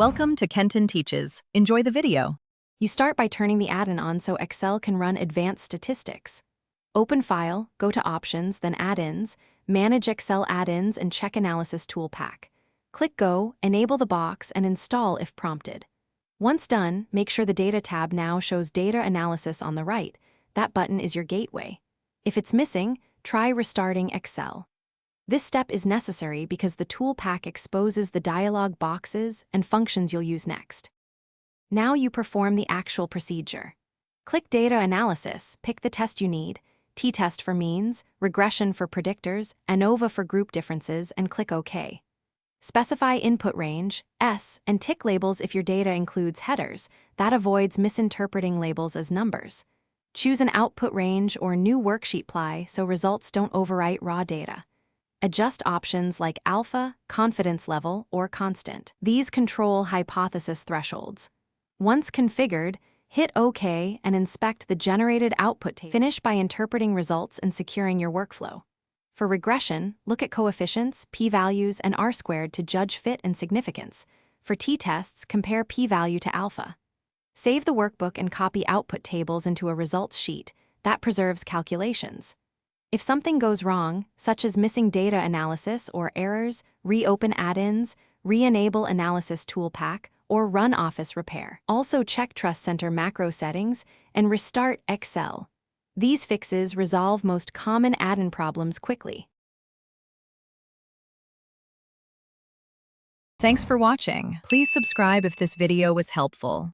Welcome to Kenton Teaches. Enjoy the video. You start by turning the add-in on so Excel can run advanced statistics. Open File, go to Options, then Add-ins, Manage Excel Add-ins and check Analysis Toolpak. Click Go, enable the box, and install if prompted. Once done, make sure the Data tab now shows Data Analysis on the right. That button is your gateway. If it's missing, try restarting Excel. This step is necessary because the Toolpak exposes the dialog boxes and functions you'll use next. Now you perform the actual procedure. Click Data Analysis, pick the test you need, t-test for means, regression for predictors, ANOVA for group differences, and click OK. Specify input range, S, and tick labels if your data includes headers. That avoids misinterpreting labels as numbers. Choose an output range or new worksheet ply so results don't overwrite raw data. Adjust options like alpha, confidence level, or constant. These control hypothesis thresholds. Once configured, hit OK and inspect the generated output table. Finish by interpreting results and securing your workflow. For regression, look at coefficients, p-values, and r-squared to judge fit and significance. For t-tests, compare p-value to alpha. Save the workbook and copy output tables into a results sheet. That preserves calculations. If something goes wrong, such as missing data analysis or errors, reopen add-ins, re-enable Analysis Toolpak, or run Office repair. Also check Trust Center macro settings and restart Excel. These fixes resolve most common add-in problems quickly. Thanks for watching. Please subscribe if this video was helpful.